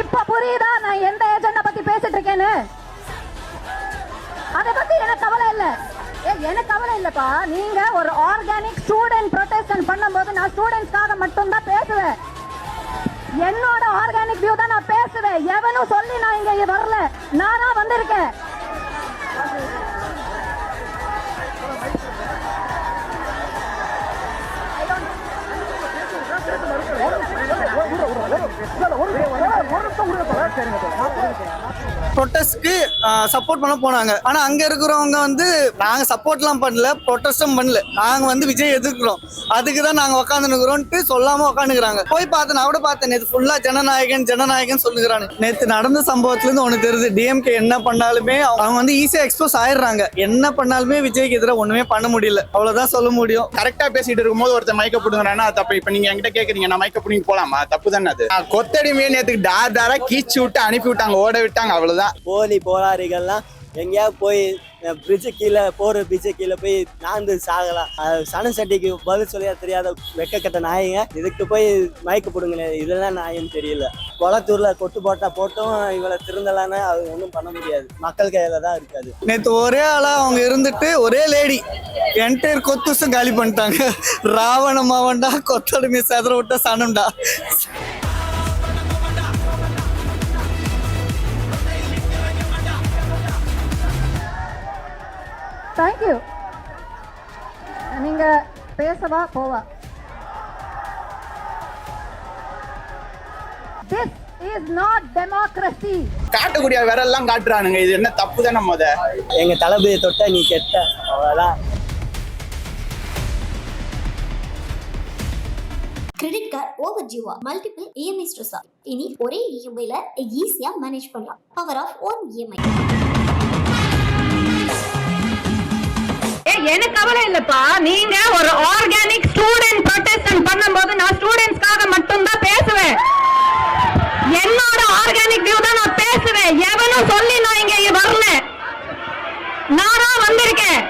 இப்ப புரியுதா நான் எந்த ஏஜென்ட பத்தி பேசிட்டு இருக்கேன்னு? அதை பத்தி எனக்கு கவலை இல்ல. எனக்கு கவலை இல்லப்பா. நீங்க ஒரு ஆர்கானிக் ஸ்டூடெண்ட் ப்ரொடெஸ்ட் பண்ணும்போது நான் ஸ்டூடெண்ட்ஸ்க்காக மட்டும் தான் பேசுவேன். என்னோட ஆர்கானிக் வியூ தான் நான் பேசுவேன். எவனும் சொல்லி நான் இங்க வரல, நானா வந்திருக்கேன். ப்ரொட்டஸ்ட்க்கு சப்போர்ட் பண்ண போனாங்க. ஆனா அங்க இருக்கிறவங்க வந்து நாங்க சப்போர்ட்லாம் பண்ணல, ப்ரொட்டஸ்டும் பண்ணல, நாங்க வந்து விஜய் எதிர்க்கிறோம், அதுக்கு தான் நாங்க உட்காந்துருக்கிறோம்ட்டு சொல்லாம உட்காந்துக்கிறாங்க. போய் பார்த்தேன், நான் கூட பார்த்தேன், நேற்று ஃபுல்லா ஜனநாயகன் ஜனநாயகன் சொல்லுகிறாங்க. நேற்று நடந்த சம்பவத்துல இருந்து ஒண்ணு தெரியுது, டிஎம்கே என்ன பண்ணாலுமே அவங்க வந்து ஈஸியா எக்ஸ்போஸ் ஆயிடுறாங்க. என்ன பண்ணாலுமே விஜய்க்கு எதிராக ஒண்ணுமே பண்ண முடியல, அவ்வளவுதான் சொல்ல முடியும். கரெக்டா பேசிட்டு இருக்கும்போது ஒருத்தர் மைக்க புடுங்குறானா தப்பு. இப்ப நீங்க என்கிட்ட கேக்குறீங்க, நான் மைக்க புடிங்க போலாமா? தப்பு தானே அது. கொத்தடிமையே நேத்துக்கு தாரா கீச்சு விட்டு அனுப்பி விட்டாங்க, ஓட விட்டாங்க, அவ்வளவுதான். போலி போராளிகள்லாம் எங்கேயாவது போய் பிரிட்ஜு கீழே பிரிட்ஜு கீழே போய் நாந்து சாகலாம். சனம் சட்டிக்கு பதில் சொல்லியா தெரியாத வெக்கக்கட்ட நாயங்க இதுக்கு போய் மயக்க போடுங்க, இதெல்லாம் நாயன்னு தெரியல. குளத்தூர்ல கொட்டு போட்டா போட்டும் இவளை திருந்தலான்னு அது ஒன்றும் பண்ண முடியாது, மக்கள் கையில தான் இருக்காது. நேற்று ஒரே ஆளா அவங்க இருந்துட்டு ஒரே லேடி என்டையர் கொத்துசும் காலி பண்ணிட்டாங்க. ராவண மாவன்டா, கொத்தடிமை செதற விட்ட சனம்டா. தேங்க்யூ. நீங்க பேசவா போவா? This is not democracy. காட்டக்கூடிய விரல்லாம் காட்டுறானுங்க, இது என்ன தப்பு தானே? எங்க தளபதியை தொட்ட நீ கெட்ட, அவ்வளவுதான். கிரெடிட் கார்டு ஓவர் டியூவா, மல்டிபிள் இஎம்ஐ ஸ்ட்ரெஸ்ஸா? இனி ஒரே இஎம்ஐல ஈஸியா மேனேஜ் பண்ணலாம். Power of one EMI. எனக்கு கவலை இல்லப்பா. நீங்க ஒரு ஆர்கானிக் ஸ்டூடெண்ட் ப்ரொடெஸ்ட் பண்ணும்போது நான் ஸ்டூடெண்ட்ஸ்க்காக மட்டும் தான் பேசுவேன். என்னோட ஆர்கானிக் வியூ தான் நான் பேசுவேன். எவனும் சொல்லி நான் இங்க வரல, நானா வந்திருக்கேன்.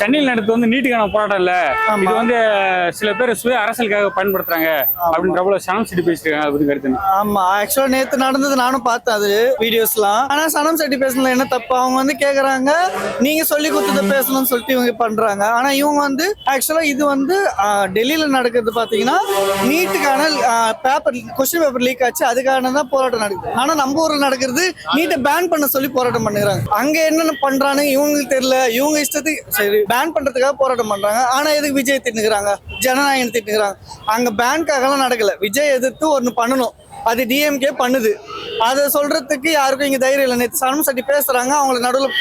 சென்னையில் நடத்து வந்து நீட்டுக்கான போராட்டம் இல்ல, இது வந்து சில பேர் சுய அரசியலுக்காக பயன்படுத்துறாங்க அப்படின்ற சனம் செட்டி பேசிருக்காங்க. அது கருத்து. ஆமா, ஆக்சுவலா நேத்து நடந்தது நானும் பார்த்தேன் அது வீடியோஸ்லாம். ஆனா சனம் செட்டி பேசல என்ன தப்பு? அவங்க வந்து கேக்குறாங்க நீங்க சொல்லி கொடுத்தத பேசணும்னு சொல்லிட்டு இவங்க பண்றாங்க. ஆனா இவங்க வந்து ஆக்சுவலா இது வந்து டெல்லியில நடக்கிறது பாத்தீங்கன்னா நீட்டுக்கான கொஸ்டின் பேப்பர் லீக் ஆச்சு, அதுக்கான தான் போராட்டம் நடக்குது. ஆனா நம்ம ஊர்ல நடக்கிறது நீட்டை பேன் பண்ண சொல்லி போராட்டம் பண்ணுறாங்க. அங்க என்னென்ன பண்றாங்க இவங்களுக்கு தெரியல, இவங்க இஷ்டத்துக்கு சரி பேன் பண்றதுக்காக போராட்டம் பண்றாங்க. ஆனா எதுக்கு விஜய் திட்டுக்கிறாங்க, ஜனநாயகம் திட்டுக்கிறாங்க? அங்க பேனுக்காகலாம் நடக்கல, விஜய் எதிர்த்து ஒண்ணு பண்ணணும், அது டிஎம்கே பண்ணுது. அதை சொல்றதுக்கு யாருக்கும் இங்க தைரியம் இல்லை. நேற்று சனம் சட்டி பேசுறாங்க, அவங்களை நடுவில்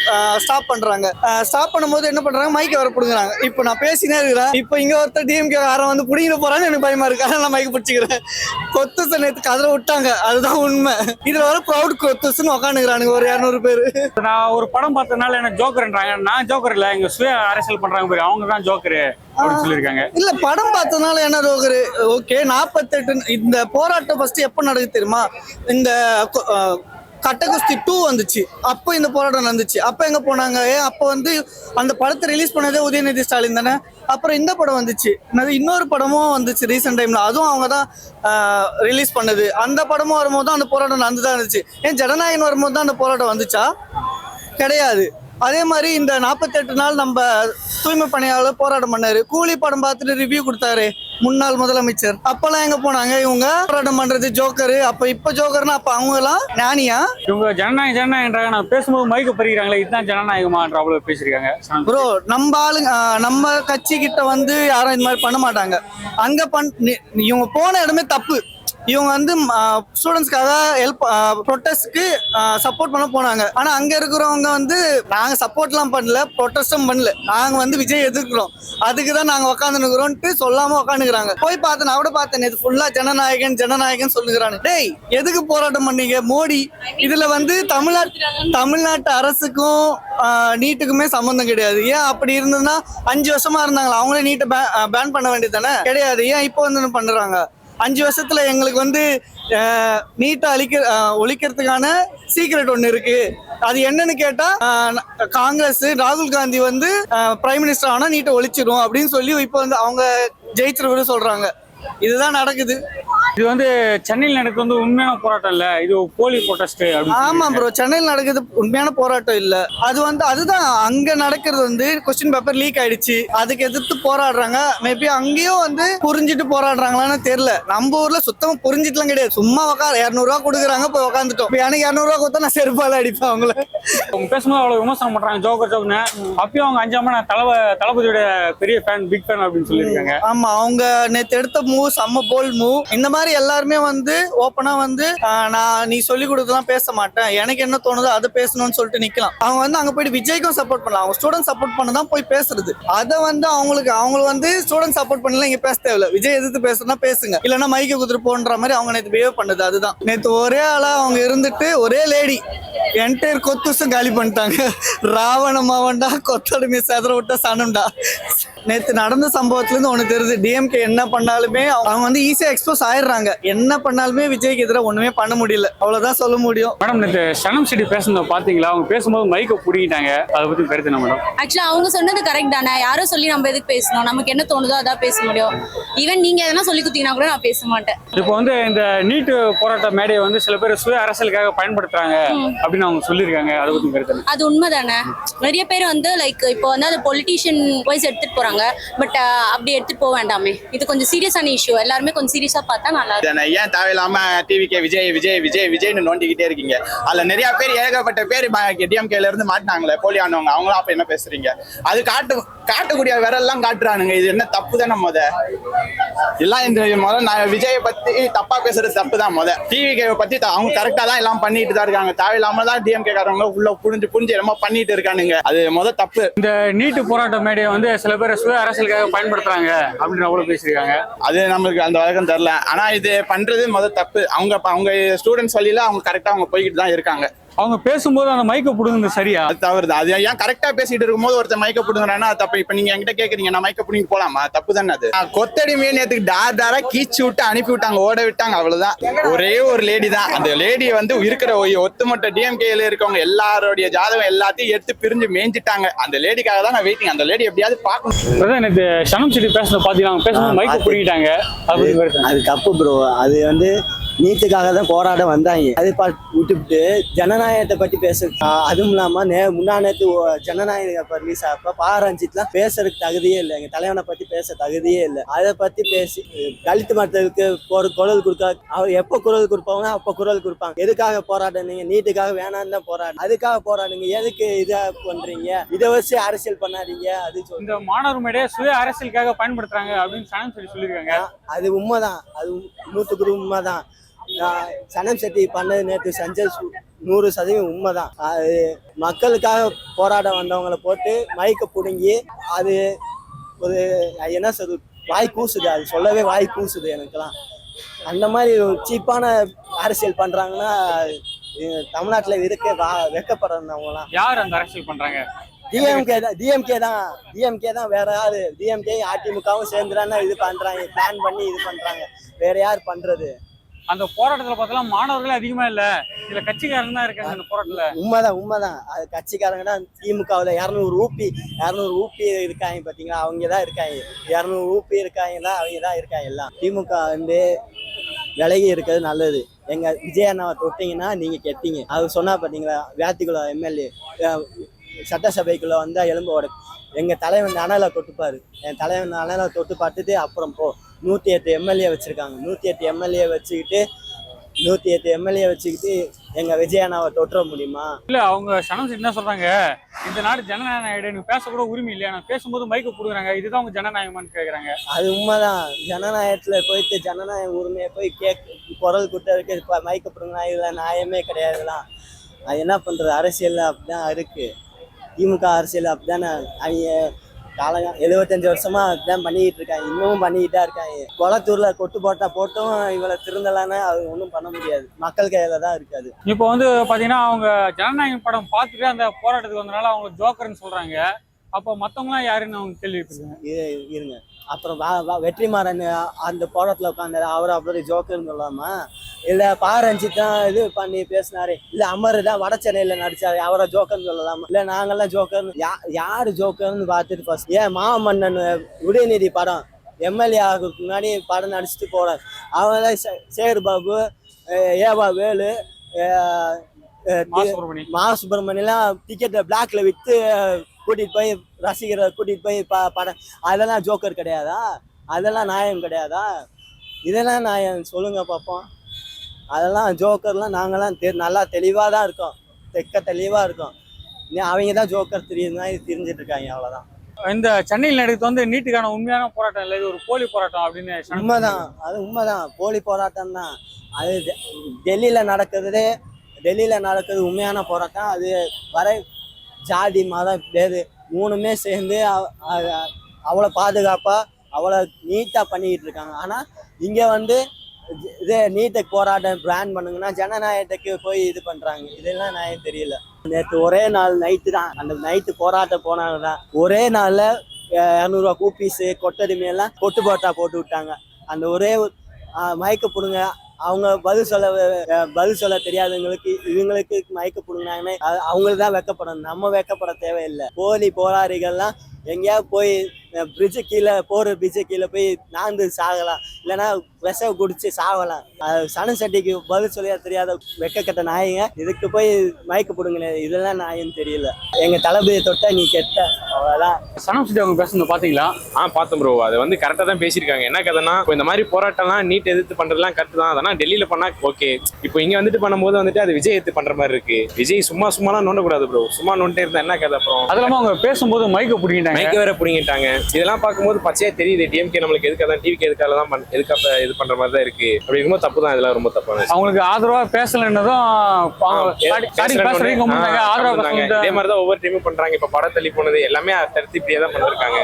ஸ்டாப் பண்றாங்க. ஸ்டாப் பண்ணும்போது என்ன பண்றாங்க, மைக்கை வர பிடுங்குறாங்க. இப்போ நான் பேசினே இருக்கிறேன், இப்போ இங்க ஒருத்தர் டிஎம்கே யாரும் வந்து பிடிங்கிட்டு போறான்னு எனக்கு பயமா இருக்கு. அதனால நான் மைக்கு பிடிச்சிக்கிறேன். கொத்துச நேற்று கதற விட்டாங்க, அதுதான் உண்மை. இதுல வர ப்ரௌட் கொத்துசுன்னு உட்காந்துக்கிறானுங்க ஒரு 200 பேரு. நான் ஒரு படம் பார்த்ததுனால என்ன ஜோக்கர்ன்றாங்க. நான் ஜோக்கர் இல்ல, இங்க சுய அரசியல் பண்றாங்க பாரு, அவங்க தான் ஜோக்கரு அப்படின்னு சொல்லியிருக்காங்க. இல்ல படம் பார்த்ததுனால என்ன ஜோக்கரு? ஓகே, 48 இந்த போராட்டம் ஃபர்ஸ்ட் எப்ப நடக்குது தெரியுமா? இந்த கட்டகுஸ்தி 2 வந்துச்சு, அப்போ இந்த போராட்டம் நடந்துச்சு. அப்போ எங்க போனாங்க? அப்போ வந்து அந்த படத்தை ரிலீஸ் பண்ணதே உதயநிதி ஸ்டாலின் தானே. அப்புறம் இந்த படம் வந்துச்சு, இன்னொரு படமும் வந்துச்சு ரீசெண்ட் டைம்ல, அதுவும் அவங்க தான் ரிலீஸ் பண்ணது. அந்த படமும் வரும்போது தான் அந்த போராட்டம் நடந்துதான் இருந்துச்சு. ஏன் ஜனநாயகன் வரும்போது தான் அந்த போராட்டம் வந்துச்சா? கிடையாது. அதே மாதிரி இந்த 48 நாள் நம்ம தூய்மை பணியாளர் போராட்டம் பண்ணாரு. கூலி படம் பார்த்துட்டு ரிவ்யூ கொடுத்தாரு முன்னாள் முதலமைச்சர். அப்பெல்லாம் எங்க போனாங்க இவங்க? போராட்டம் பண்றது ஜோக்கரு. அப்ப இப்ப ஜோக்கர்னா அப்ப அவங்க எல்லாம் ஞானியா? இவங்க ஜனநாயகம் ஜனநாயகன்றாங்க, நான் பேசும்போது மைக்கு பறிக்கிறாங்களே, இதுதான் ஜனநாயகமான்ற அவ்வளவு பேசிருக்காங்க. ப்ரோ, நம்ம ஆளுங்க நம்ம கட்சி கிட்ட வந்து யாரும் இந்த மாதிரி பண்ண மாட்டாங்க. அங்க இவங்க போன இடமே தப்பு. இவங்க வந்து ஸ்டூடெண்ட்ஸ்க்காக ப்ரொட்டஸ்ட்க்கு சப்போர்ட் பண்ண போனாங்க. ஆனா அங்க இருக்கிறவங்க வந்து நாங்க சப்போர்ட்லாம் பண்ணல, ப்ரொட்டஸ்டும் பண்ணல, நாங்க வந்து விஜய் எதிர்க்கிறோம், அதுக்கு தான் நாங்க உட்காந்துருக்கிறோம்ட்டு சொல்லாம உட்காந்துக்கிறாங்க. போய் பார்த்தேன், நான் கூட பார்த்தேன், நேற்று ஃபுல்லா ஜனநாயகன் ஜனநாயகன் சொல்லுகிறாங்க. டேய், எதுக்கு போராட்டம் பண்ணீங்க? மோடி இதுல வந்து தமிழ்நாட்டு அரசுக்கும் நீட்டுக்குமே சம்பந்தம் கிடையாது. ஏன் அப்படி இருந்ததுன்னா 5 வருஷமா இருந்தாங்களா, அவங்களே நீட்டை பேன் பண்ண வேண்டியது தானே? கிடையாது. ஏன் இப்போ வந்து பண்றாங்க? 5 வருஷத்துல எங்களுக்கு வந்து நீட்டை ஒழிக்கிறதுக்கான சீக்ரெட் ஒன்று இருக்கு. அது என்னன்னு கேட்டா காங்கிரஸ் ராகுல் காந்தி வந்து பிரைம் மினிஸ்டர் ஆனா நீட்டை ஒழிச்சிரும் அப்படின்னு சொல்லி இப்போ வந்து அவங்க ஜெயிச்சிருவரு சொல்றாங்க. இதுதான் நடக்குது. இது வந்து சென்னையில் நடக்குது வந்து உண்மையான போராட்டம் இல்ல, இது போலி ப்ரொடெஸ்ட். ஆமா ப்ரோ, சென்னையில் நடக்குது உண்மையான போராட்டம் இல்ல. அது வந்து அதுதான் அங்க நடக்கிறது வந்து கொஸ்டின் பேப்பர் லீக் ஆயிடுச்சு, அதுக்கு எதிர்த்து போராடுறாங்க. மேபி அங்கேயும் வந்து புரிஞ்சுட்டு போராடுறாங்களான்னு தெரியல. நம்ம ஊர்ல சுத்தமா புரிஞ்சிட்டுலாம் கிடையாது. சும்மா உட்கார 200 ரூபா கொடுக்குறாங்க, போய் உட்காந்துட்டோம். எனக்கு 200 ரூபா கொடுத்தா நான் செருப்பால அடிப்பேன் அவங்கள. அவங்க பேசும்போது அவ்வளவு விமர்சனம் பண்றாங்க, ஜோக்கர் ஜோக்னு. அப்பயும் அவங்க 5 நான் தளபதியோட பெரிய ஃபேன், பிக் ஃபேன் அப்படின்னு சொல்லியிருக்காங்க. ஆமா, அவங்க நேற்று எடுத்த மூவ் செம்ம போல் மூவ். இந்த மாதிரி எல்லாருமே வந்து ஓப்பனா வந்து நீ சொல்லி கொடுத்தலாம் பேச மாட்டேன், எனக்கு என்ன தோணுதோ அதை பேசணும்னு சொல்லிட்டு நிக்கலாம். அவங்க வந்து அங்க போயிட்டு விஜய்க்கும் சப்போர்ட் பண்ணலாம், அவங்க ஸ்டூடெண்ட் சப்போர்ட் பண்ணதான் போய் பேசுறது. அதை வந்து அவங்க வந்து ஸ்டூடெண்ட் சப்போர்ட் பண்ணல, இங்க பேச தேவையில்ல. விஜய் எதிர்த்து பேசுறதுனா பேசுங்க, இல்லைன்னா மைக்க குதிரை போன்ற மாதிரி அவங்க நேற்று பிஹேவ் பண்ணுது. அதுதான் நேற்று ஒரே ஆளா அவங்க இருந்துட்டு ஒரே லேடி என்டையர் கொத்துசும் காலி பண்ணிட்டாங்க. ராவண மாவன்டா, கொத்தடிமை செதற விட்டா சனம்டா. நேற்று நடந்த சம்பவத்துல இருந்து ஒண்ணு தெரியுது, டிஎம்கே என்ன பண்ணாலுமே அவங்க வந்து ஈஸியா எக்ஸ்போஸ் ஆயிடுறாங்க. என்ன பண்ணாலுமே விஜய்க்கு எதிராக ஒண்ணுமே பண்ண முடியல, அவ்வளவுதான் சொல்ல முடியும். மேடம், நேற்று சனம் சிட்டி பேசுனத பாத்தீங்களா? அவங்க பேசும்போது மைக்க புடிங்கிட்டாங்க, அதை பத்தி கருத்து என்ன மேடம்? ஆக்சுவலா அவங்க சொன்னது கரெக்ட் தானே. யாரும் சொல்லி நம்ம எதுக்கு பேசணும், நமக்கு என்ன தோணுதோ அதான் பேச முடியும். ஈவன் நீங்க எதனா சொல்லி குத்தீங்கன்னா கூட நான் பேச மாட்டேன். இப்போ வந்து இந்த நீட்டு போராட்ட மேடையை வந்து சில பேர் சுய அரசியலுக்காக பயன்படுத்துறாங்க அப்படின்னு அவங்க சொல்லியிருக்காங்க, அதை பத்தி கருத்து? அது உண்மைதானே. நிறைய பேர் வந்து லைக் இப்போ வந்து அது பொலிட்டீஷியன் வைஸ் எடுத்துட்டு போறாங்க. பட் அப்படி எடுத்துட்டு போக வேண்டாமே. இது கொஞ்சம் சீரியஸான இஷ்யூ, எல்லாருமே கொஞ்சம் சீரியஸா பார்த்தா நல்லா இருக்கும். ஏன் தேவையில்லாம டிவிக்கே விஜய் விஜய் விஜய் விஜய்னு நோண்டிக்கிட்டே இருக்கீங்க? அதுல நிறைய பேர், ஏகப்பட்ட பேர் டிஎம்கேல இருந்து மாட்டினாங்களே போலியானவங்க, அவங்களாம் அப்ப என்ன பேசுறீங்க? அது காட்டக்கூடிய விரல்லாம் காட்டுறானுங்க. இது என்ன தப்பு தானே? எல்லாம் இந்த நான் விஜயை பத்தி தப்பா பேசுறது தப்பு தான். டிவிகே பத்தி அவங்க கரெக்டா தான் எல்லாம் பண்ணிட்டு தான் இருக்காங்க. தேவையில்லாம தான் டிஎம்கே காரவங்க உள்ள புரிஞ்சு ரொம்ப பண்ணிட்டு இருக்கானுங்க. அது தப்பு. இந்த நீட்டு போராட்ட மேடையை வந்து சில பேர் சுய அரசியலுக்காக பயன்படுத்துறாங்க அப்படின்னு அவ்வளவு பேசியிருக்காங்க. அது நம்மளுக்கு அந்த வழக்கம் தெரியல. ஆனா இது பண்றது தப்பு. அவங்க ஸ்டூடெண்ட்ஸ் வழியில அவங்க கரெக்டா அவங்க போய்கிட்டு தான் இருக்காங்க. அவங்க பேசும்போது அந்த மைக்க புடுங்குது சரியா? அது தவறுது. அது ஏன் கரெக்டா பேசிட்டு இருக்கும்போது ஒருத்தர் மைக்க புடுங்குறான்னா தப்பு. இப்ப நீங்க என்கிட்ட கேக்குறீங்க, நான் மைக்க புடிங்க போலாமா? தப்பு தானே அது. கொத்தடிமையை நேத்துக்கு டாரா கீச்சு விட்டு அனுப்பி விட்டாங்க, ஓட விட்டாங்க, அவ்வளவுதான். ஒரே ஒரு லேடி தான். அந்த லேடியை வந்து இருக்கிற ஒத்துமொட்ட டிஎம்கேல இருக்கவங்க எல்லாரோடைய ஜாதகம் எல்லாத்தையும் எடுத்து பிரிஞ்சு மேய்ஞ்சிட்டாங்க. அந்த லேடிக்காக தான் நான் வெயிட்டிங். அந்த லேடி எப்படியாவது பார்க்கணும். எனக்கு சனம் சிட்டி பேசுறது பாத்தீங்கன்னா பேசும்போது மைக்க புடிங்கிட்டாங்க, அது தப்பு ப்ரோ. அது வந்து நீட்டுக்காக தான் போராட வந்தாங்க. அதை விட்டுவிட்டு ஜனநாயகத்தை பத்தி பேச, அதுவும் இல்லாம முன்னா நேற்று ஜனநாயக ரிலீஸ் ஆப்ப பாரஞ்சித்லாம் பேசுறதுக்கு தகுதியே இல்லை. எங்க தலைவனை பத்தி பேச தகுதியே இல்லை. அதை பத்தி பேசி தலித் மதத்துக்கு குரல் கொடுக்க, அவர் எப்ப குரல் கொடுப்பாங்க அப்ப குரல் கொடுப்பாங்க. எதுக்காக போராடுனீங்க? நீட்டுக்காக வேணான்னு தான் போராடு, அதுக்காக போராடுங்க. எதுக்கு இதை பண்றீங்க? இதை வச்சு அரசியல் பண்ணாதீங்க. அது இந்த மாணவர் மேடையை சுய அரசியலுக்காக பயன்படுத்துறாங்க அப்படின்னு சனம் சிட்டி சொல்லியிருக்காங்க. அது உண்மைதான், அது 100% உண்மைதான். சனம் செட்டி பண்ணது நேற்று சஞ்சய் 100% உண்மைதான். அது மக்களுக்காக போராட வந்தவங்களை போட்டு மைக்க புடுங்கி, அது ஒரு என்ன சொல்றது, வாய் கூசுது. அது சொல்லவே வாய் கூசுது எனக்குலாம். அந்த மாதிரி சீப்பான அரசியல் பண்றாங்கன்னா தமிழ்நாட்டுல இருக்க வெக்கப்படுறவங்கலாம். யார் அந்த அரசியல் பண்றாங்க? டிஎம்கே தான். வேற யாரு? டிஎம்கே அதிமுகவும் சேர்ந்துடானா இது பண்றாங்க, பிளான் பண்ணி இது பண்றாங்க. வேற யார் பண்றது? அந்த போராட்டத்துல பார்த்தலாம் மாணவர்களே அதிகமா இல்ல, இதுல கட்சிக்காரங்க தான் இருக்காங்க அந்த போராட்டத்துல. உண்மைதான். அது கட்சிக்காரங்க தான். திமுகவில் 200 ஊப்பி இருக்காங்க பாத்தீங்களா, அவங்க தான் இருக்காங்க. 200 ஊப்பி இருக்காங்கன்னா அவங்க தான் இருக்காங்க. எல்லாம் திமுக வந்து விலகி இருக்கிறது நல்லது. எங்க விஜய் அண்ணாவை தொட்டீங்கன்னா நீங்க கெட்டீங்க. அது சொன்னா பாத்தீங்களா, வியாத்திக்குள்ள எம்எல்ஏ சட்டசபைக்குள்ள வந்தா எலும்போட எங்க தலைவன் அனலை தொட்டுப்பாரு. என் தலைவன் அனலை தொட்டு பார்த்துட்டு அப்புறம் 108 எம்எல்ஏ வச்சிருக்காங்க. 108 எம்எல்ஏ வச்சுக்கிட்டு எங்க விஜய் அண்ணாவை தொட்டுற முடியுமா? இல்ல, அவங்க சனம் சிட்டி என்ன சொல்றாங்க, இந்த நாடு ஜனநாயகம், நீ பேசக்கூட உரிமை இல்லையா, நான் பேசும்போது மைக்க புடுங்குறாங்க, இதுதான் அவங்க ஜனநாயகமானு கேக்குறாங்க. அது உண்மைதான். ஜனநாயகத்துல போயிட்டு ஜனநாயக உரிமையை போய் குரல் கொடுத்ததுக்கு மைக்க புடுங்கினா இதுல நியாயமே கிடையாதுலாம். அது என்ன பண்றது? அரசியல் அப்படிதான் இருக்கு. திமுக அரசியல் அப்படிதானே. அவங்க 75 வருஷமா அப்படிதான் பண்ணிக்கிட்டு இருக்காங்க, இன்னமும் பண்ணிக்கிட்டு தான் இருக்காங்க. குளத்தூர்ல போட்டும் இவளை திருந்தலான்னு அது ஒன்றும் பண்ண முடியாது. மக்கள் கையில தான் இருக்காது. இப்போ வந்து பாத்தீங்கன்னா அவங்க ஜனநாயகம் படம் பார்த்துட்டு அந்த போராட்டத்துக்கு வந்தனால அவங்க ஜோக்கர்னு சொல்றாங்க. அப்போ மத்தவங்களாம் யாருன்னு அவங்க கேள்வி இருங்க. அப்புறம் வெற்றிமாறன் அந்த போராட்டத்தில் உட்காந்தாரு, அவர் அப்படி ஜோக்கர்னு சொல்லாமா? இல்லை ரஞ்சித் தான் இது பண்ணி பேசினாரு, இல்லை அமர் தான் வட சென்னையில் நடிச்சாரு, அவரை ஜோக்கர்னு சொல்லலாமா? இல்லை நாங்கெல்லாம் ஜோக்கர்னு யாரு ஜோக்கர்னு பார்த்துட்டு ஃபர்ஸ்ட் ஏன் மாமன்னன் உதயநிதி படம் எம்எல்ஏ ஆகிறதுக்கு முன்னாடி படம் நடிச்சுட்டு போறாரு. அவங்க தான் சேகர் பாபு, ஏவா வேலு, மா சுப்பிரமணியெல்லாம் டிக்கெட்டை பிளாக்ல விற்று கூட்டிட்டு போய் ரசிகரை கூட்டிட்டு போய் படம், அதெல்லாம் ஜோக்கர் கிடையாதா? அதெல்லாம் நியாயம் கிடையாதா? இதெல்லாம் நியாயம் சொல்லுங்க பார்ப்போம். அதெல்லாம் ஜோக்கர்லாம் நாங்கெல்லாம் நல்லா தெளிவாக தான் இருக்கோம், தெளிவாக இருக்கோம். அவங்க தான் ஜோக்கர் தெரிஞ்சிட்டு இருக்காங்க, அவ்வளோதான். இந்த சென்னையில் நடக்கிறது வந்து நீட்டுக்கான உண்மையான போராட்டம் இல்லை, இது ஒரு போலி போராட்டம் அப்படின்னு உண்மைதான், அது உண்மைதான், போலி போராட்டம் தான். அது டெல்லியில் நடக்கிறது உண்மையான போராட்டம். அது வரை ஜாதி மதம் பேரு மூணுமே சேர்ந்து அவ்வளோ பாதுகாப்பாக அவ்வளோ நீட்டாக பண்ணிக்கிட்டு இருக்காங்க. ஆனால் இங்கே வந்து இதே நீட்டை போராட்டம் பிராண்ட் பண்ணுங்கன்னா ஜனநாயகத்துக்கு போய் இது பண்ணுறாங்க. இதெல்லாம் நியாயம் தெரியல. நேற்று ஒரே நாள் நைட்டு தான், அந்த நைட்டு போராட்டம் போனாங்க தான், ஒரே நாளில் 200 கூப்பீஸு கொட்டடிமையெல்லாம் கொட்டு போட்டா போட்டு விட்டாங்க. அந்த ஒரே மயக்க பிடுங்க, அவங்க பதில் சொல்ல தெரியாதவங்களுக்கு இவங்களுக்கு மயக்க பிடுங்கினாங்கன்னு அவங்களுக்கு தான் வெக்கப்படணும், நம்ம வெக்கப்பட தேவையில்லை. போலி போராளிகள்லாம் எங்கேயாவது போய் பிரிட்ஜு கீழே போய் நாந்து சாகலாம், இல்லைன்னா விஷம் குடிச்சு சாகலாம். சன சட்டிக்கு பதில் சொல்ல தெரியாத வெக்கக்கட்ட நாயங்க இதுக்கு போய் மயக்க பிடுங்க, இதெல்லாம் நாயன்னு தெரியல. எங்க தளபதியை தொட்ட நீ கெட்ட, அவ்வளோதான். சனம் சிட்டி அவங்க பேசுறது பாத்தீங்களா? பார்த்தோம் ப்ரோ. அது வந்து கரெக்டாக தான் பேசியிருக்காங்க. என்ன கதைன்னா, இப்போ இந்த மாதிரி போராட்டம்லாம் நீட் எதிர்த்து பண்றதுலாம் கரெக்ட் தான். அதெல்லாம் டெல்லியில பண்ணா ஓகே. இப்போ இங்க வந்துட்டு பண்ணும்போது வந்துட்டு அது விஜய் எதிர்த்து பண்ற மாதிரி இருக்கு. விஜய் சும்மாலாம் நோண்டக்கூடாது ப்ரோ. சும்மா நோண்டே இருந்தா என்ன கதை? அப்புறம் அது இல்லாம அவங்க பேசும்போது மைக்க வேற புடிங்கிட்டாங்க. இதெல்லாம் பார்க்கும்போது பச்சையா தெரியுது, டிஎம்கே நம்மளுக்கு எதுக்காக டிவிக்கு எதுக்காக தான் இது பண்ற மாதிரி தான் இருக்கு. அப்படி இருக்கும்போது தப்பு தான், இதெல்லாம் ரொம்ப தப்பான. அவங்களுக்கு ஆதரவா பேசலன்னதும் இதே மாதிரி தான் ஒவ்வொரு டைமும் பண்றாங்க. இப்ப படம் தள்ளி போனது எல்லாமே தடுத்து இப்படியே தான் பண்ணிருக்காங்க.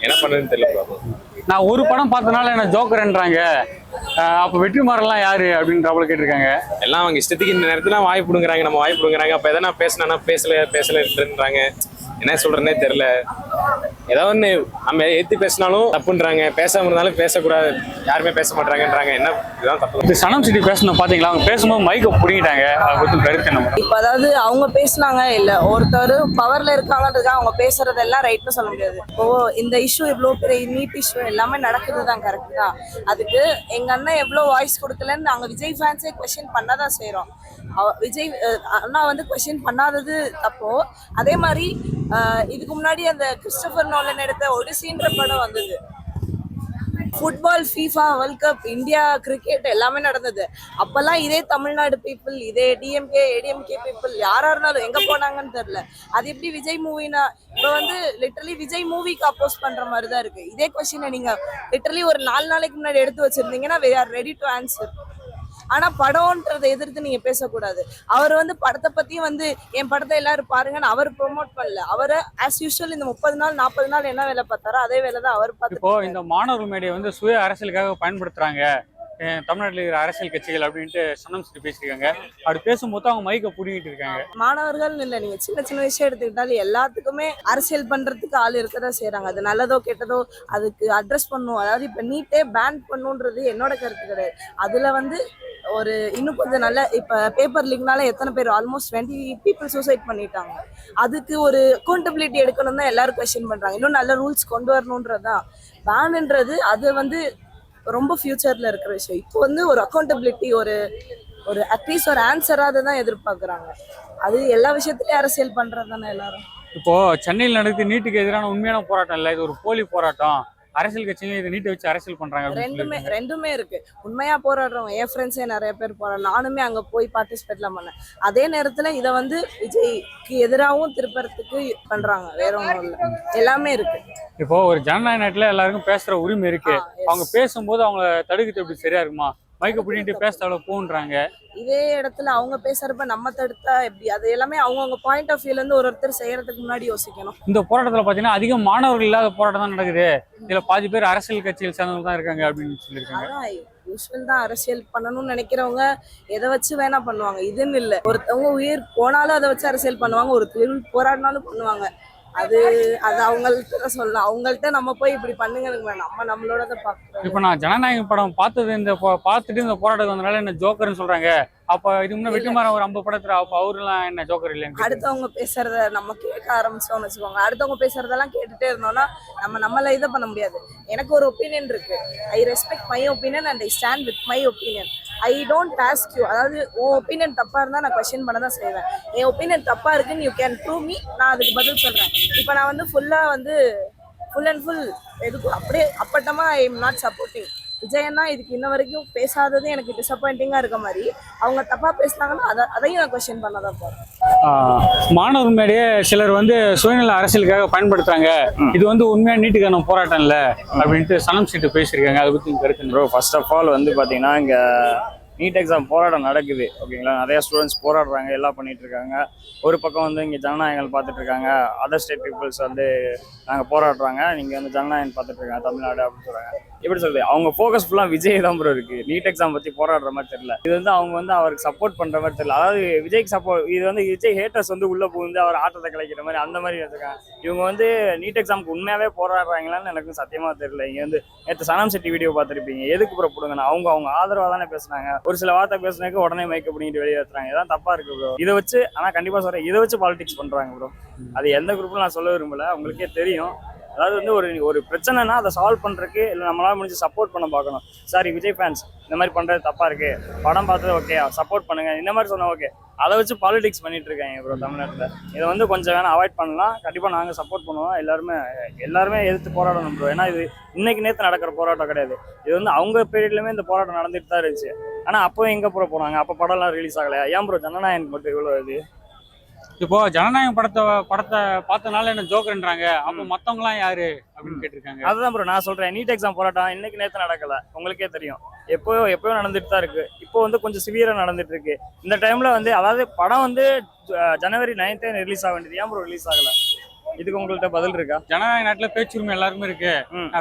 என்ன பண்றதுன்னு தெரியல. நான் ஒரு படம் பார்த்தனால என்ன ஜோக்கர்ன்றாங்க, அப்ப வெற்றிமாறன்லாம் யாரு அப்படின்னு கேட்டிருக்காங்க. எல்லாம் அவங்க இஷ்டத்துக்கு இந்த நேரத்துல வாய் பிடுங்குறாங்க, நம்ம வாய் பிடுங்குறாங்க. அப்ப எதனா பேசினா பேசலன்றாங்க. என்ன சொல்றேன்னே தெரியல. ஏதாவது ஒன்று நம்ம ஏற்றி பேசினாலும் தப்புன்றாங்க, பேசாம இருந்தாலும் பேசக்கூடாது, யாருமே பேச மாட்டாங்கன்றாங்க. என்ன இதுதான் தப்பு. சனம் சிட்டி பேசணும் பாத்தீங்களா? அவங்க பேசும்போது மைக்க பிடிக்கிட்டாங்க, அதை பத்தி கருத்து என்ன? இப்போ அதாவது அவங்க பேசினாங்க, இல்ல ஒருத்தர் பவர்ல இருக்காங்கன்றதுக்காக அவங்க பேசுறதெல்லாம் ரைட்னு சொல்ல முடியாது. இப்போ இந்த இஷ்யூ இவ்வளோ பெரிய நீட் இஷ்யூ எல்லாமே நடக்குது தான், கரெக்ட் தான். அதுக்கு எங்க அண்ணன் எவ்வளோ வாய்ஸ் கொடுக்கலன்னு நாங்கள் விஜய் ஃபேன்ஸே கொஸ்டின் பண்ணதான் செய்கிறோம். விஜய் அண்ணா வந்து கொஸ்டின் பண்ணாதது தப்போ. அதே மாதிரி இதுக்கு முன்னாடி அந்த கிறிஸ்டோபர் நோலன் எடுத்த ஒடிசின்ற படம் வந்தது. Football, FIFA world cup, India cricket எல்லாமே நடந்தது. அப்பெல்லாம் இதே தமிழ்நாடு பீப்புள், இதே டிஎம்கே ஏடிஎம்கே பீப்புள் யாரா இருந்தாலும் எங்க போனாங்கன்னு தெரியல. அது எப்படி விஜய் மூவினா இப்போ வந்து லிட்டரலி விஜய் மூவிக்கு அப்போஸ் பண்ற மாதிரி தான் இருக்கு. இதே கொஸ்டினை நீங்க லிட்டரலி ஒரு 4 நாளைக்கு முன்னாடி எடுத்து வச்சிருந்தீங்கன்னா we are ready to answer. ஆனா படம்ன்றதை எதிர்த்து நீங்க பேசக்கூடாது. அவர் வந்து படத்தை பத்தி வந்து என் படத்தை எல்லாரும் பாருங்கன்னு அவர் ப்ரொமோட் பண்ணல. அவர் ஆஸ் யூஷுவல் இந்த 30 நாள் 40 நாள் என்ன வேலை பார்த்தாரோ அதே வேலை தான் அவர் பார்த்து. இப்போ இந்த மாணவர் மேடையை வந்து சுய அரசியலுக்காக பயன்படுத்துறாங்க தமிழ்நாட்டில் இருக்கிற அரசியல் கட்சிகள் அப்படின்ட்டு சனம் சிட்டி பேசியிருக்காங்க. அப்படி பேசும்போது அவங்க மைக்க புடிங்கிட்டு இருக்காங்க. மாணவர்கள் இல்லை, நீங்க சின்ன சின்ன விஷயம் எடுத்துக்கிட்டாலும் எல்லாத்துக்குமே அரசியல் பண்றதுக்கு ஆள் இருக்கதான் செய்யறாங்க. அது நல்லதோ கெட்டதோ அதுக்கு அட்ரஸ் பண்ணும். அதாவது இப்ப நீட்டே பேன் பண்ணுன்றது என்னோட கருத்து கிடையாது. அதுல வந்து ஒரு இன்னும் கொஞ்சம் நல்ல இப்ப பேப்பர் லீக்னால எத்தனை பேர் ஆல்மோஸ்ட் 20 people சூசைட் பண்ணிட்டாங்க. அதுக்கு ஒரு அக்கௌண்டபிலிட்டி எடுக்கணும் தான் எல்லாரும் கொஸ்டின் பண்றாங்க. இன்னும் நல்ல ரூல்ஸ் கொண்டு வரணும்ன்றதுதான். பேன்ன்றது அது வந்து ரொம்ப ஃபியூச்சர்ல இருக்கிற விஷயம். இப்போ வந்து ஒரு அக்கௌண்டபிலிட்டி, ஒரு அட்லீஸ்ட் ஒரு ஆன்சராக தான் எதிர்பார்க்குறாங்க. அது எல்லா விஷயத்துலயும் அரசியல் பண்றது தானே எல்லாரும். இப்போ சென்னையில் நடக்குது நீட்டுக்கு எதிரான உண்மையான போராட்டம் இல்லை, இது ஒரு போலி போராட்டம். அரசியல் கட்சிங்க இதை நீட்டை வச்சு அரசியல் பண்றாங்க. ரெண்டுமே இருக்கு. உண்மையா போராடுறவங்க என் ஃப்ரெண்ட்ஸே நிறைய பேர் போறாங்க. நானுமே அங்க போய் பார்ட்டிசிபேட்லாம் பண்ணேன். அதே நேரத்துல இதை வந்து விஜய்க்கு எதிராகவும் திருப்பறதுக்கு பண்றாங்க. வேற ஒன்றும் இல்லை, எல்லாமே இருக்கு. இப்போ ஒரு ஜனநாயக நாட்டுல எல்லாருக்கும் பேசுற உரிமை இருக்கு. அவங்க பேசும்போது அவங்க தடுக்கிறது எப்படி சரியா இருக்குமா? மைக்க பிடிட்டு பேசுறவள போன்றாங்க. இதே இடத்துல அவங்க பேசுறப்ப நம்ம தடுத்தா எப்படி? அது எல்லாமே அவங்கவுங்க பாயிண்ட் ஆஃப் வியூல இருந்து ஒருத்தர் செய்யறதுக்கு முன்னாடி யோசிக்கணும். இந்த போராட்டத்துல பாத்தீங்கன்னா அதிகம் மாணவர்கள் இல்லாத போராட்டம் தான் நடக்குது. இதுல பாதி பேர் அரசியல் கட்சியில் சேர்ந்தவங்க தான் இருக்காங்க அப்படின்னு சொல்லியிருக்காங்க. யூஸ்வல் தான் அரசியல் பண்ணணும்னு நினைக்கிறவங்க எதை வச்சு வேணா பண்ணுவாங்க. இதுன்னு இல்லை, ஒருத்தவங்க உயிர் போனாலும் அதை வச்சு அரசியல் பண்ணுவாங்க, ஒரு தொழில் போராடினாலும் பண்ணுவாங்க. அது அது அவங்கள்ட்ட தான் சொல்லலாம். அவங்கள்ட்ட நம்ம போய் இப்படி பண்ணுங்க நம்ம நம்மளோட தான் பார்க்கணும். இப்போ நான் ஜனநாயகம் படம் பார்த்துட்டு இந்த போராட்டம் வந்தனால என்ன ஜோக்கர்னு சொல்றாங்க. அப்ப இது முன்ன வெற்றிமாறன் ஒரு 50 படத்துல அப்ப அவருலாம் என்ன ஜோக்கர் இல்லைன்னு அடுத்தவங்க பேசுறத நம்ம கேட்க ஆரம்பிச்சோம்னு வச்சுக்கோங்க. அடுத்தவங்க பேசுறதெல்லாம் கேட்டுட்டே இருந்தோம்னா நம்மள இதை பண்ண முடியாது. எனக்கு ஒரு ஒப்பீனியன் இருக்கு. I respect my opinion and I stand with my opinion. I don't ask you. அதாவது உன் ஒப்பீனியன் தப்பா இருந்தா நான் கொஸ்டின் பண்ண தான் செய்வேன். என் ஒப்பீனியன் தப்பா இருக்குன்னு யூ கேன் ப்ரூவ் மீ. நான் அதுக்கு பதில் சொல்றேன். இப்போ நான் வந்து ஃபுல் அண்ட் ஃபுல் எதுக்கு அப்படியே அப்பட்டமா ஐ எம் நாட் சப்போர்ட்டிங். விஜயன்னா இதுக்கு இன்ன வரைக்கும் பேசாதது எனக்கு டிசப்பாயிண்டிங்கா இருக்க மாதிரி அவங்க தப்பா பேசினாங்கன்னா அதையும் நான் கொஸ்டின் பண்ணதான் போறேன். மாணவர் மேடையே சிலர் வந்து சுயநல அரசியலுக்காக பயன்படுத்துறாங்க. இது வந்து உண்மையா நீட்டுக்கான போராட்டம் இல்ல அப்படின்ட்டு சனம் சீட்டு பேசியிருக்காங்க. அதை பத்தி கருத்து ப்ரோ, ஃபர்ஸ்ட் ஆஃப் ஆல் வந்து பாத்தீங்கன்னா இங்க நீட் எக்ஸாம் போராட்டம் நடக்குது. ஓகேங்களா, நிறைய ஸ்டூடெண்ட்ஸ் போராடுறாங்க, எல்லாம் பண்ணிட்டு இருக்காங்க. ஒரு பக்கம் வந்து இங்கே ஜனநாயகங்கள் பார்த்துட்டு இருக்காங்க. அதர் ஸ்டேட் பீப்புள்ஸ் வந்து நாங்கள் போராடுறாங்க, நீங்கள் வந்து ஜனநாயகம் பார்த்துட்டு இருக்காங்க தமிழ்நாடு அப்படின்னு சொல்கிறாங்க. எப்படி சொல்றது, அவங்க ஃபோக்கஸ் ஃபுல்லாக விஜய் தான் ப்ரோ இருக்குது. நீட் எக்ஸாம் பற்றி போராடுற மாதிரி தெரியல. இது வந்து அவங்க வந்து அவருக்கு சப்போர்ட் பண்ணுற மாதிரி தெரியல. அதாவது விஜய்க்கு சப்போர்ட், இது வந்து விஜய் ஹேட்டர்ஸ் வந்து உள்ளே புகுந்து அவர் ஆட்டத்தை கலைக்கிற மாதிரி அந்த மாதிரி வச்சுருக்காங்க. இவங்க வந்து நீட் எக்ஸாமுக்கு உண்மையாகவே போராடுறாங்களான்னு எனக்கு சத்தியமாக தெரியல. இங்கே வந்து நேற்று சனம் செட்டி வீடியோ பார்த்துருப்பீங்க. எதுக்கு ப்ரோ போடுங்கண்ணா, அவங்க ஆதரவாக தானே பேசுனாங்க. ஒரு சில வார்த்தை பேசுனதுக்கு உடனே மைக்க பண்ணிட்டு வெளியே வச்சுறாங்க. இதான் தப்பா இருக்கு ப்ரோ. இதை வச்சு ஆனால் கண்டிப்பாக சொல்கிறேன், இதை வச்சு பாலிடிக்ஸ் பண்ணுறாங்க ப்ரோ. அது எந்த குரூப்ல நான் சொல்ல விரும்பல, உங்களுக்கே தெரியும். அதாவது வந்து ஒரு பிரச்சனைனா அதை சால்வ் பண்ணுறதுக்கு இல்லை நம்மளால முடிஞ்சு சப்போர்ட் பண்ண பார்க்கணும். சாரி விஜய் ஃபேன்ஸ், இந்த மாதிரி பண்ணுறது தப்பா இருக்கு, படம் பார்த்தது ஓகே சப்போர்ட் பண்ணுங்க, இந்த மாதிரி சொன்னா ஓகே. அதை வச்சு பாலிடிக்ஸ் பண்ணிட்டு இருக்காங்க ப்ரோ தமிழ்நாட்டில். இதை வந்து கொஞ்சம் வேணா அவாய்ட் பண்ணலாம். கண்டிப்பாக நாங்கள் சப்போர்ட் பண்ணுவோம். எல்லாருமே எதிர்த்து போராடணும் ப்ரோ. ஏன்னா இது இன்னைக்கு நேற்று நடக்கிற போராட்டம் கிடையாது. இது வந்து அவங்க பீரியட்லையுமே இந்த போராட்டம் நடந்துட்டு தான் இருந்துச்சு. ஆனால் அப்போ எங்கே ப்ரோ போனாங்க? அப்போ படம்லாம் ரிலீஸ் ஆகலையா? ஏன் ப்ரோ ஜனநாயகம் மட்டும் இவ்வளோ இது? இப்போ ஜனநாயகம் படத்தை பார்த்தனால என்ன ஜோக்கர்ன்றாங்க. அப்போ மத்தவங்க எல்லாம் யாரு அப்படின்னு கேட்டிருக்காங்க. அதுதான் ப்ரோ நான் சொல்றேன். நீட் எக்ஸாம் போராட்டம் இன்னைக்கு நேற்று நடக்கல, உங்களுக்கே தெரியும். எப்பயோ நடந்துட்டு தான் இருக்கு. இப்போ வந்து கொஞ்சம் சிவியரா நடந்துட்டு இருக்கு. இந்த டைம்ல வந்து அதாவது படம் வந்து ஜனவரி 9 ரிலீஸ் ஆக வேண்டியது, ஏன் ப்ரோ ரிலீஸ் ஆகல? இதுக்கு உங்கள்கிட்ட பதில் இருக்கா? ஜனநாயக நாட்டுல பேச்சுரிமை எல்லாருமே இருக்கு.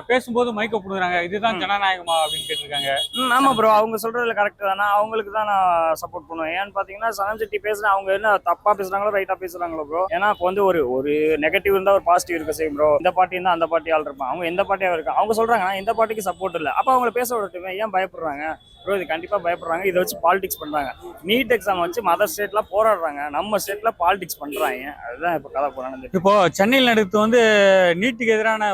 பேசும்போது மைக்க போடுறாங்க, இதுதான் ஜனநாயகமா அப்படின்னு கேட்டிருக்காங்க. ஆமா ப்ரோ, அவங்க சொல்றதுல கரெக்ட் தானே. அவங்களுக்கு தான் நான் சப்போர்ட் பண்ணுவேன். ஏன்னு பாத்தீங்கன்னா சனம் செட்டி பேசுனா அவங்க என்ன தப்பா பேசுறாங்களோ ரைட்டா பேசுறாங்களோ ப்ரோ. ஏன்னா இப்போ வந்து ஒரு நெகட்டிவ் இருந்தா ஒரு பாசிட்டிவ் இருக்க செய்யும் ப்ரோ. இந்த பார்ட்டி இருந்தா அந்த பார்ட்டி ஆள் இருப்பான். அவங்க எந்த பார்ட்டியா இருக்கா, அவங்க சொல்றாங்க இந்த பார்ட்டிக்கு சப்போர்ட் இல்லை. அப்ப அவங்களை பேச விடட்டுமே, ஏன் பயப்படுறாங்க ப்ரோ? இது கண்டிப்பா பயப்படுறாங்க. இதை வச்சு பாலிடிக்ஸ் பண்றாங்க. நீட் எக்ஸாம் வச்சு மதர் ஸ்டேட்ல போராடுறாங்க, நம்ம ஸ்டேட்ல பாலிடிக்ஸ் பண்றாங்க. அதுதான் இப்ப கதை போறாங்க. இப்போ சென்னையில் நடத்து வந்து நீட்டுக்கு எதிரான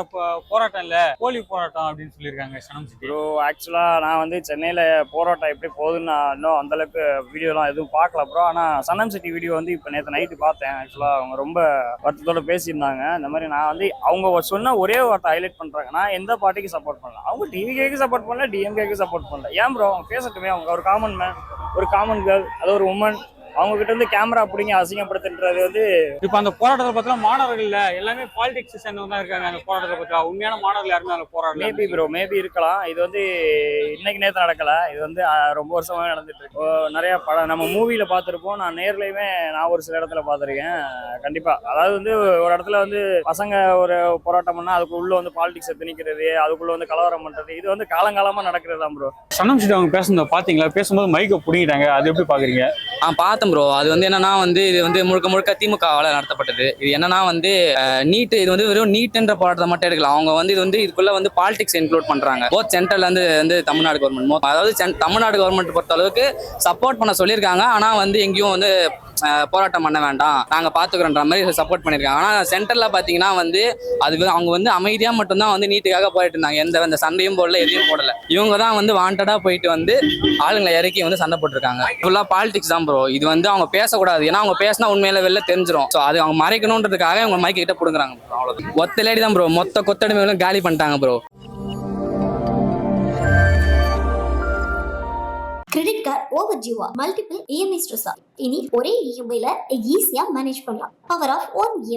போராட்டம் இல்ல, போலி போராட்டம் அப்படின்னு சொல்லியிருக்காங்க சனம் செட்டி. ப்ரோ ஆக்சுவலா நான் வந்து சென்னையில போராட்டம் எப்படி போகுதுன்னு நான் இன்னும் அந்த அளவுக்கு வீடியோலாம் எதுவும் பார்க்கல ப்ரோ. ஆனா சனம் செட்டி வீடியோ வந்து இப்போ நேற்று நைட்டு பார்த்தேன். ஆக்சுவலா அவங்க ரொம்ப வருத்தத்தோட பேசியிருந்தாங்க. இந்த மாதிரி நான் வந்து அவங்க சொன்ன ஒரே வார்த்தை ஹைலைட் பண்றாங்க, நான் எந்த பார்ட்டிக்கு சப்போர்ட் பண்ணல. அவங்க டிவிகேக்கு சப்போர்ட் பண்ணல, டிஎம்கேக்கு சப்போர்ட் பண்ணல. ஏன் ப்ரோ அவங்க பேசட்டுமே? அவங்க ஒரு காமன் மேன், ஒரு காமன் கேர்ள், அது ஒரு உமன். அவங்க கிட்ட இருந்து கேமரா பிடிங்க அசிங்கப்படுத்துன்றது வந்து இப்ப அந்த போராட்டத்தை பார்த்தா மாணவர்கள் இல்ல எல்லாமே பாலிடிக்ஸ் சேர்ந்தவங்க தான் இருக்காங்க. அந்த போராட்டத்தை பார்த்தா உண்மையான மாணவர்கள் யாருமே அதில் போராடல. மேபி ப்ரோ, மேபி இருக்கலாம். இது வந்து இன்னைக்கு நேற்று நடக்கல, இது வந்து ரொம்ப வருஷமாவே நடந்துட்டு இருக்கு. நிறைய படம் நம்ம மூவில பார்த்துருப்போம். நான் நேர்லயுமே நான் ஒரு சில இடத்துல பார்த்துருக்கேன். கண்டிப்பா அதாவது வந்து ஒரு இடத்துல வந்து பசங்க ஒரு போராட்டம் பண்ணா அதுக்குள்ள வந்து பாலிடிக்ஸ் திணிக்கிறது, அதுக்குள்ள வந்து கலவரம் பண்றது, இது வந்து காலங்காலமா நடக்கிறது தான் ப்ரோ. சனம் செட்டி அவங்க பேசுனத பாத்தீங்களா? பேசும்போது மைக்க பிடிங்கிட்டாங்க, அது எப்படி பாக்குறீங்க? பார்த்தேன் ப்ரோ. அது வந்து என்னன்னா வந்து இது வந்து முழுக்க திமுகவால நடத்தப்பட்டது. இது என்னன்னா வந்து நீட், இது வந்து வெறும் நீட்ன்ற போராட்டத்தை மட்டும் எடுக்கலாம். அவங்க வந்து இது வந்து இதுக்குள்ள வந்து பாலிடிக்ஸ் இன்க்ளூட் பண்றாங்க. போத் சென்ட்ரல்ல இருந்து தமிழ்நாடு கவர்மெண்ட், அதாவது தமிழ்நாடு கவர்மெண்ட் பொறுத்த அளவுக்கு சப்போர்ட் பண்ண சொல்லியிருக்காங்க. ஆனா வந்து எங்கேயும் வந்து போராட்டம் பண்ண வேண்டாம், நாங்க பாத்துக்கிறோன்ற மாதிரி சப்போர்ட் பண்ணிருக்காங்க. ஆனா சென்ட்ரல்ல பாத்தீங்கன்னா வந்து அது அவங்க வந்து அமைதியா மட்டும்தான் வந்து நீட்டுக்காக போயிட்டு இருந்தாங்க. எந்த சண்டையும் போடல, எதையும் போடல. இவங்க தான் வந்து வாண்டடா போயிட்டு வந்து ஆளுங்களை இறக்கி வந்து சண்டை போட்டிருக்காங்க. ஃபுல்லா பாலிடிக்ஸ் தான் ப்ரோ. இது வந்து அவங்க பேசக்கூடாது, ஏன்னா அவங்க பேசினா உண்மையில வெளில தெரிஞ்சிடும். ஸோ அது அவங்க மறைக்கணுன்றதுக்காக அவங்க மைக்க கிட்ட பிடுங்குறாங்க. அவ்வளவு ஒத்த லேடி தான் ப்ரோ. மொத்த கொத்தடிமைகளும் காலி பண்ணிட்டாங்க ப்ரோ. கிரெடிட் கார்டு ஓவர் ஜிவா மல்டிபிள் இஎம்ஐ ஸ்ட்ரெஸ். இனி ஒரே இஎம்ஐல ஈஸியா மேனேஜ் பண்ணலாம். Power of one EMI.